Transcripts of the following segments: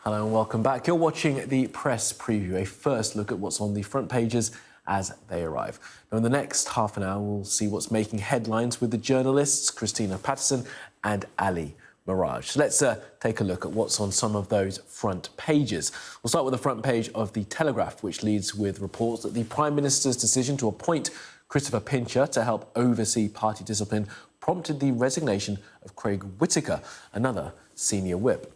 Hello and welcome back. You're watching the press preview, a first look at what's on the front pages as they arrive. Now, in the next half an hour, we'll see what's making headlines with the journalists Christina Patterson and Ali Miraj. So let's take a look at what's on some of those front pages. We'll start with the front page of The Telegraph, which leads with reports that the Prime Minister's decision to appoint Christopher Pincher to help oversee party discipline prompted the resignation of Craig Whitaker, another senior whip.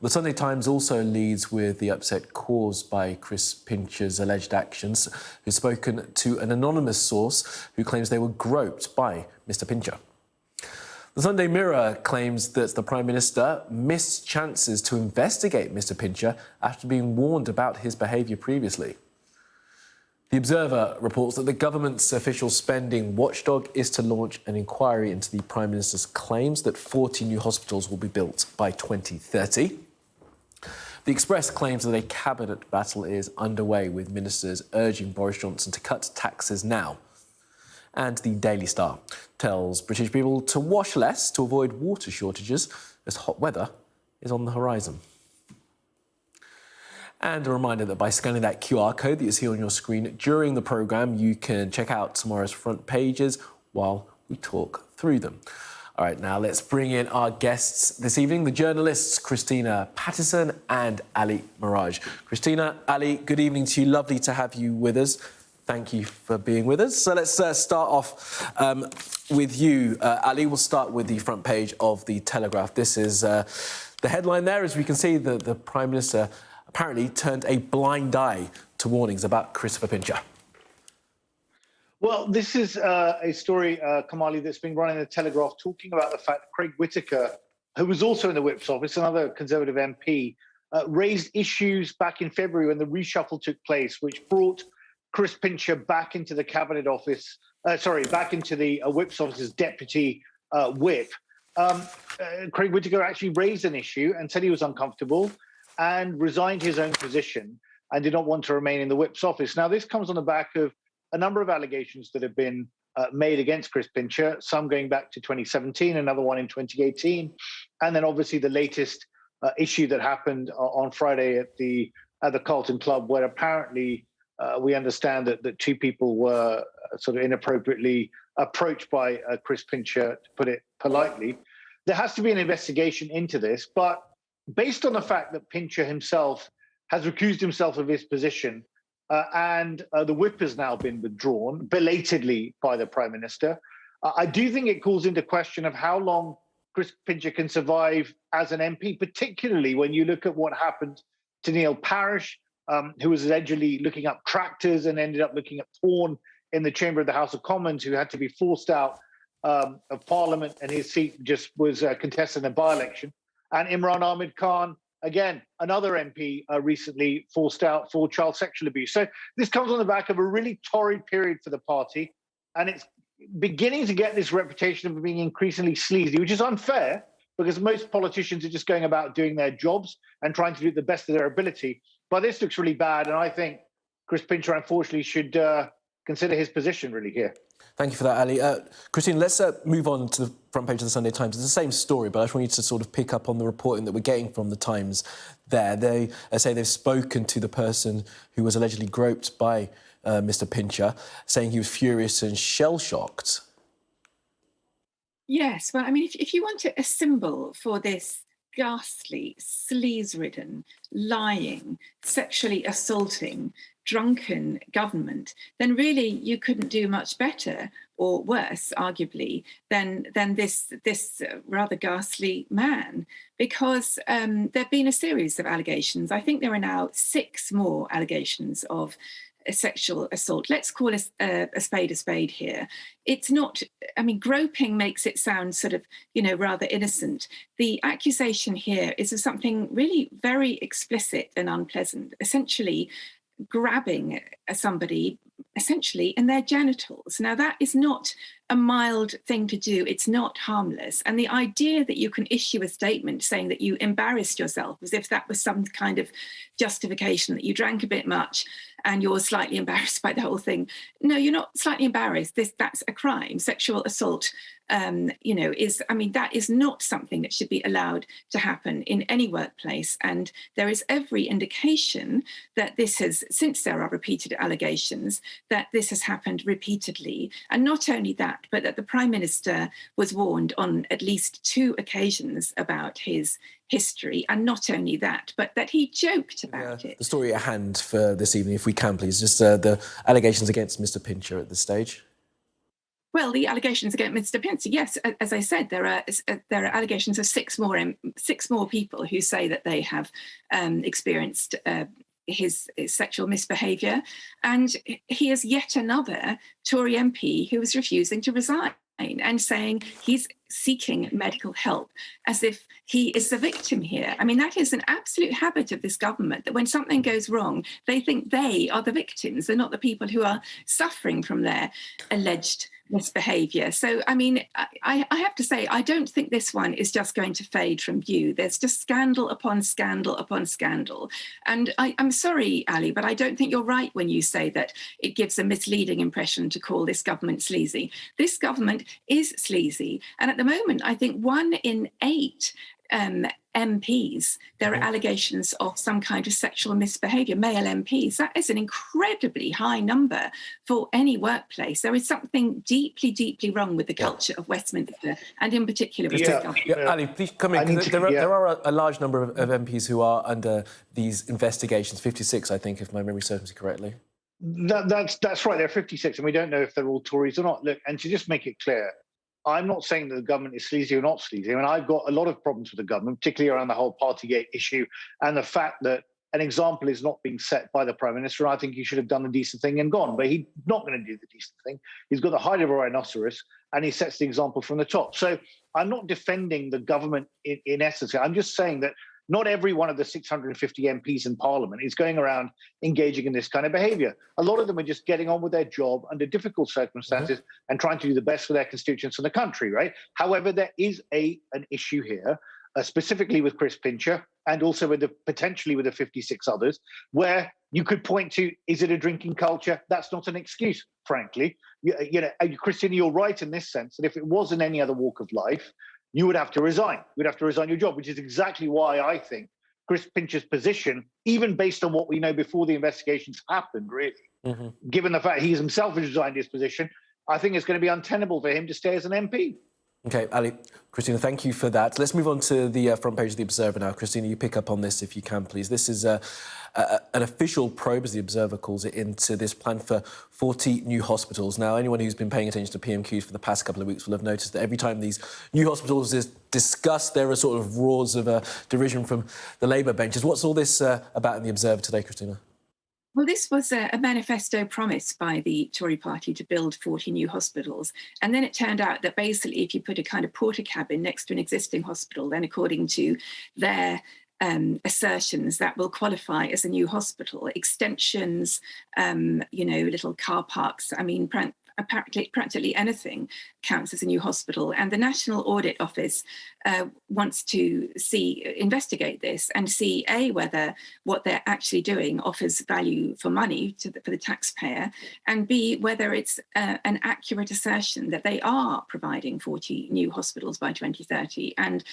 The Sunday Times also leads with the upset caused by Chris Pincher's alleged actions, who's spoken to an anonymous source who claims they were groped by Mr Pincher. The Sunday Mirror claims that the Prime Minister missed chances to investigate Mr Pincher after being warned about his behaviour previously. The Observer reports that the government's official spending watchdog is to launch an inquiry into the Prime Minister's claims that 40 new hospitals will be built by 2030. The Express claims that a cabinet battle is underway, with ministers urging Boris Johnson to cut taxes now. And the Daily Star tells British people to wash less to avoid water shortages as hot weather is on the horizon. And a reminder that by scanning that QR code that you see on your screen during the programme, you can check out tomorrow's front pages while we talk through them. All right, now let's bring in our guests this evening, the journalists Christina Patterson and Ali Miraj. Christina, Ali, good evening to you. Lovely to have you with us. Thank you for being with us. So let's start off with you, Ali. We'll start with the front page of The Telegraph. This is the headline there. As we can see, the Prime Minister apparently turned a blind eye to warnings about Christopher Pincher. Well, this is a story, Kamali, that's been running in the Telegraph, talking about the fact that Craig Whitaker, who was also in the Whip's office, another Conservative MP, raised issues back in February when the reshuffle took place, which brought Chris Pincher back into the Cabinet Office, back into the Whip's office as Deputy Whip. Craig Whitaker actually raised an issue and said he was uncomfortable and resigned his own position and did not want to remain in the Whip's office. Now, this comes on the back of a number of allegations that have been made against Chris Pincher, some going back to 2017, another one in 2018, and then obviously the latest issue that happened on Friday at the Carlton Club, where apparently we understand that two people were sort of inappropriately approached by Chris Pincher, to put it politely. There has to be an investigation into this, but based on the fact that Pincher himself has recused himself of his position and the whip has now been withdrawn belatedly by the Prime Minister, I do think it calls into question of how long Chris Pincher can survive as an MP, particularly when you look at what happened to Neil Parish, who was allegedly looking up tractors and ended up looking at porn in the chamber of the House of Commons, who had to be forced out of Parliament, and his seat just was contested in a by-election. And Imran Ahmed Khan, again, another MP recently forced out for child sexual abuse. So this comes on the back of a really torrid period for the party, and it's beginning to get this reputation of being increasingly sleazy, which is unfair because most politicians are just going about doing their jobs and trying to do the best of their ability. But this looks really bad, and I think Chris Pincher, unfortunately, should consider his position really here. Thank you for that, Ali. Christine, let's move on to the front page of the Sunday Times. It's the same story, but I just want you to sort of pick up on the reporting that we're getting from the Times there. They say they've spoken to the person who was allegedly groped by Mr Pincher, saying he was furious and shell-shocked. Yes, well, I mean, if you want a symbol for this ghastly, sleaze-ridden, lying, sexually assaulting, drunken government, then really you couldn't do much better or worse, arguably, than this rather ghastly man, because there have been a series of allegations. I think there are now 6 more allegations of sexual assault. Let's call a spade here. It's not, I mean, groping makes it sound sort of, rather innocent. The accusation here is of something really very explicit and unpleasant, essentially grabbing somebody essentially in their genitals. Now, that is not a mild thing to do. It's not harmless. And the idea that you can issue a statement saying that you embarrassed yourself as if that was some kind of justification, that you drank a bit much and you're slightly embarrassed by the whole thing. No, you're not slightly embarrassed. That's a crime. Sexual assault that is not something that should be allowed to happen in any workplace. And there is every indication that since there are repeated allegations, that this has happened repeatedly. And not only that, but that the Prime Minister was warned on at least 2 occasions about his history. And not only that, but that he joked about it. The story at hand for this evening, if we can, please, just the allegations against Mr. Pincher at this stage. Well, the allegations against Mr. Pincher, yes, as I said, there are allegations of 6 more people who say that they have experienced his sexual misbehaviour, and he is yet another Tory MP who is refusing to resign and saying he's seeking medical help as if he is the victim here. I mean, that is an absolute habit of this government, that when something goes wrong, they think they are the victims. They're not the people who are suffering from their alleged misbehaviour. So, I mean, I have to say, I don't think this one is just going to fade from view. There's just scandal upon scandal upon scandal. And I'm sorry, Ali, but I don't think you're right when you say that it gives a misleading impression to call this government sleazy. This government is sleazy. And at the moment, I think 1 in 8 MPs, there are allegations of some kind of sexual misbehaviour, male MPs. That is an incredibly high number for any workplace. There is something deeply, deeply wrong with the culture of Westminster, and in particular with this government. Ali, please come in, because there are a large number of MPs who are under these investigations, 56, I think, if my memory serves me correctly. That's right, there are 56, and we don't know if they're all Tories or not. Look, and to just make it clear, I'm not saying that the government is sleazy or not sleazy. I mean, I've got a lot of problems with the government, particularly around the whole Partygate issue and the fact that an example is not being set by the Prime Minister. I think he should have done the decent thing and gone, but he's not going to do the decent thing. He's got the hide of a rhinoceros, and he sets the example from the top. So I'm not defending the government in essence. I'm just saying that not every one of the 650 MPs in Parliament is going around engaging in this kind of behaviour. A lot of them are just getting on with their job under difficult circumstances and trying to do the best for their constituents and the country, right? However, there is an issue here, specifically with Chris Pincher and also with potentially with the 56 others, where you could point to, is it a drinking culture? That's not an excuse, frankly. Christina, you're right in this sense, that if it was in any other walk of life, you would have to resign. You'd have to resign your job, which is exactly why I think Chris Pincher's position, even based on what we know before the investigations happened, really, given the fact he himself has resigned his position, I think it's going to be untenable for him to stay as an MP. OK, Ali, Christina, thank you for that. Let's move on to the front page of The Observer now. Christina, you pick up on this if you can, please. This is an official probe, as The Observer calls it, into this plan for 40 new hospitals. Now, anyone who's been paying attention to PMQs for the past couple of weeks will have noticed that every time these new hospitals is discussed, there are sort of roars of derision from the Labour benches. What's all this about in The Observer today, Christina? Well, this was a manifesto promise by the Tory party to build 40 new hospitals. And then it turned out that basically if you put a kind of porter cabin next to an existing hospital, then according to their assertions, that will qualify as a new hospital. Extensions, little car parks. I mean, practically anything counts as a new hospital. And the National Audit Office wants to investigate this and see, A, whether what they're actually doing offers value for money for the taxpayer, and B, whether it's an accurate assertion that they are providing 40 new hospitals by 2030. And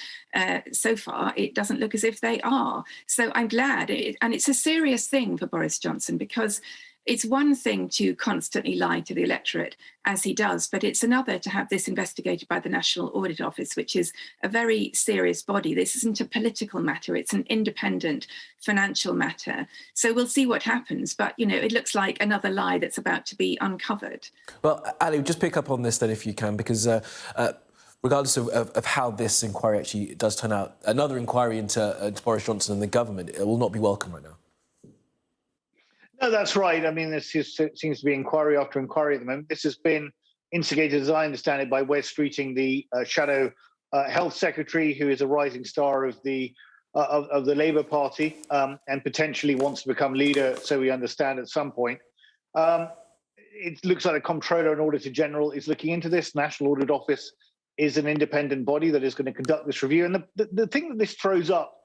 so far, it doesn't look as if they are. So I'm glad, and it's a serious thing for Boris Johnson, because it's one thing to constantly lie to the electorate, as he does, but it's another to have this investigated by the National Audit Office, which is a very serious body. This isn't a political matter, it's an independent financial matter. So we'll see what happens, but, it looks like another lie that's about to be uncovered. Well, Ali, just pick up on this then if you can, because regardless of how this inquiry actually does turn out, another inquiry into Boris Johnson and the government, it will not be welcome right now. No, that's right. I mean, this seems to be inquiry after inquiry at the moment. This has been instigated, as I understand it, by Wes Streeting, the shadow health secretary, who is a rising star of the Labour Party and potentially wants to become leader, so we understand, at some point. It looks like the Comptroller and Auditor General is looking into this. National Audit Office is an independent body that is going to conduct this review. And the thing that this throws up,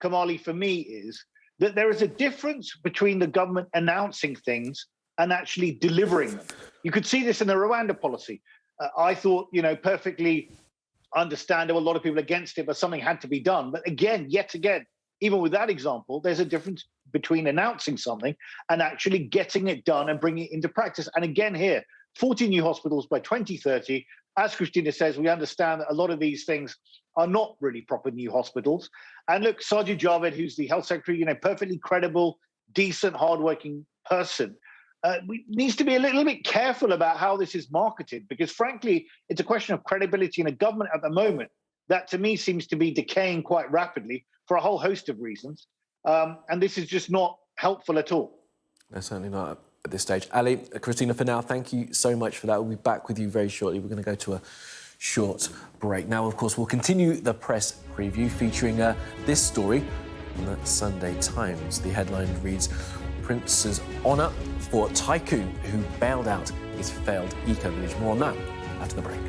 Kamali, for me, is that there is a difference between the government announcing things and actually delivering them. You could see this in the Rwanda policy. I thought, perfectly understandable. A lot of people against it, but something had to be done. But again, yet again, even with that example, there's a difference between announcing something and actually getting it done and bringing it into practice. And again, here, 40 new hospitals by 2030. As Christina says, we understand that a lot of these things are not really proper new hospitals. And look, Sajid Javid, who's the health secretary, perfectly credible, decent, hardworking person, needs to be a little bit careful about how this is marketed, because frankly, it's a question of credibility in a government at the moment that to me seems to be decaying quite rapidly for a whole host of reasons. And this is just not helpful at all. No, certainly not at this stage. Ali, Christina, for now, thank you so much for that. We'll be back with you very shortly. We're going to go to a short break. Now, of course, we'll continue the press preview featuring this story on the Sunday Times. The headline reads, Prince's honour for tycoon who bailed out his failed eco-village. More on that after the break.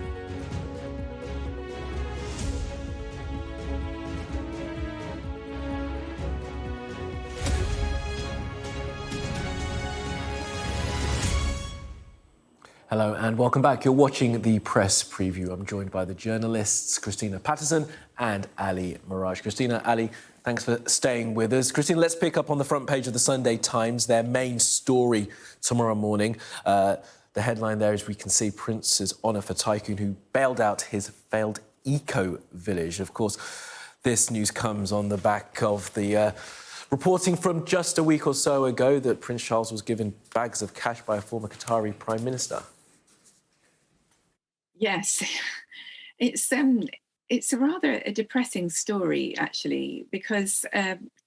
Hello and welcome back. You're watching the press preview. I'm joined by the journalists Christina Patterson and Ali Miraj. Christina, Ali, thanks for staying with us. Christina, let's pick up on the front page of the Sunday Times, their main story tomorrow morning. The headline there is, we can see Prince's honour for tycoon who bailed out his failed eco-village. Of course, this news comes on the back of the reporting from just a week or so ago that Prince Charles was given bags of cash by a former Qatari Prime Minister. Yes, it's a rather a depressing story, actually, because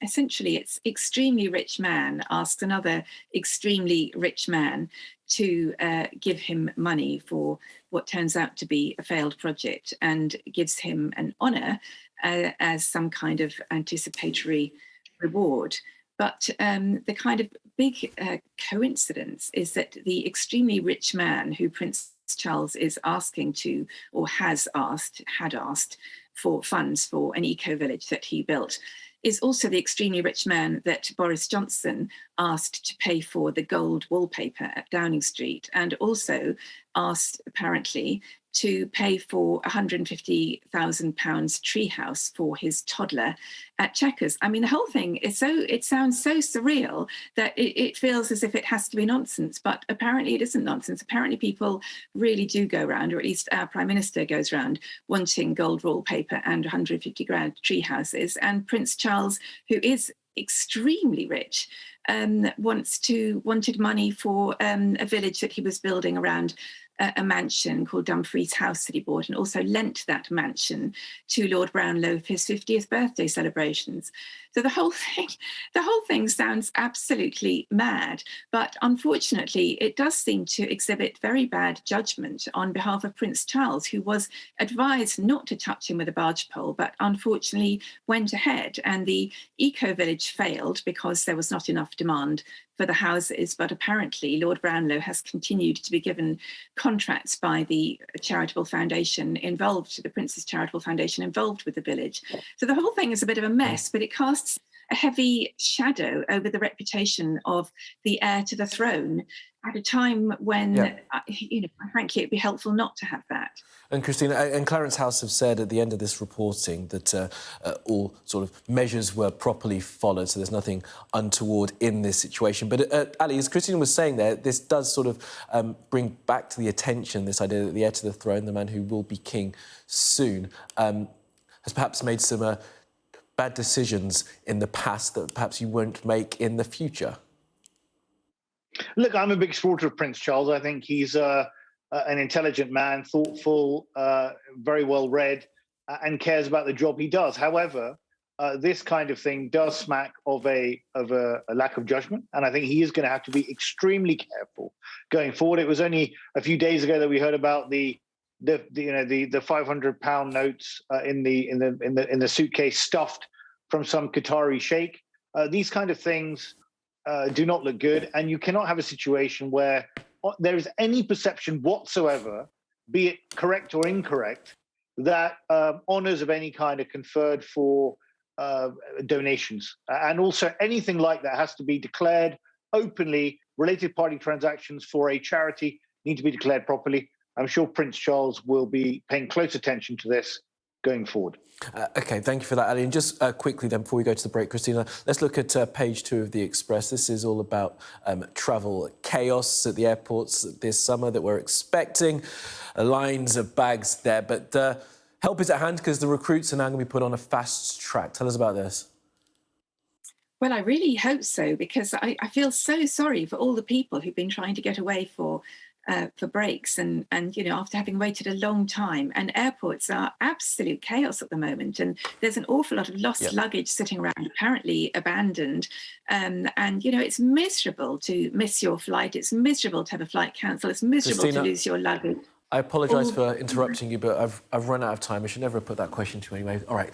essentially it's extremely rich man asks another extremely rich man to give him money for what turns out to be a failed project, and gives him an honour as some kind of anticipatory reward. But the kind of big coincidence is that the extremely rich man who Prince Charles is asking to, or had asked for funds for an eco-village that he built, is also the extremely rich man that Boris Johnson asked to pay for the gold wallpaper at Downing Street, and also asked, apparently, to pay for £150,000 treehouse for his toddler at Chequers. I mean, the whole thing is it sounds so surreal that it feels as if it has to be nonsense, but apparently it isn't nonsense. Apparently people really do go around, or at least our Prime Minister goes around, wanting gold wallpaper and 150 grand tree houses. And Prince Charles, who is extremely rich, wanted money for a village that he was building around a mansion called Dumfries House that he bought, and also lent that mansion to Lord Brownlow for his 50th birthday celebrations. So the whole thing sounds absolutely mad, but unfortunately it does seem to exhibit very bad judgment on behalf of Prince Charles, who was advised not to touch him with a barge pole, but unfortunately went ahead, and the eco-village failed because there was not enough demand for the houses. But apparently Lord Brownlow has continued to be given contracts by the charitable foundation involved, the Prince's charitable foundation involved with the village. So the whole thing is a bit of a mess, but it casts a heavy shadow over the reputation of the heir to the throne at a time when, frankly, it'd be helpful not to have that. And Christina and Clarence House have said at the end of this reporting that all sort of measures were properly followed, so there's nothing untoward in this situation. But Ali, as Christina was saying there, this does sort of bring back to the attention this idea that the heir to the throne, the man who will be king soon, has perhaps made some bad decisions in the past that perhaps you won't make in the future. Look, I'm a big supporter of Prince Charles. I think he's an intelligent man, thoughtful, very well read, and cares about the job he does. However, this kind of thing does smack of a lack of judgment, and I think he is going to have to be extremely careful going forward. It was only a few days ago that we heard about the £500 notes in the suitcase stuffed from some Qatari sheikh. These kind of things do not look good, and you cannot have a situation where there is any perception whatsoever, be it correct or incorrect, that honours of any kind are conferred for donations. And also anything like that has to be declared openly. Related party transactions for a charity need to be declared properly. I'm sure Prince Charles will be paying close attention to this going forward. OK, thank you for that, Ali. And just quickly then, before we go to the break, Christina, let's look at page 2 of the Express. This is all about travel chaos at the airports this summer that we're expecting. Lines of bags there, but help is at hand because the recruits are now going to be put on a fast track. Tell us about this. Well, I really hope so, because I feel so sorry for all the people who've been trying to get away for breaks and after having waited a long time. And airports are absolute chaos at the moment, and there's an awful lot of lost luggage sitting around, apparently abandoned. And it's miserable to miss your flight. It's miserable to have a flight cancelled. It's miserable Christina, to lose your luggage. I apologise for interrupting you, but I've run out of time. I should never have put that question to you anyway. All right.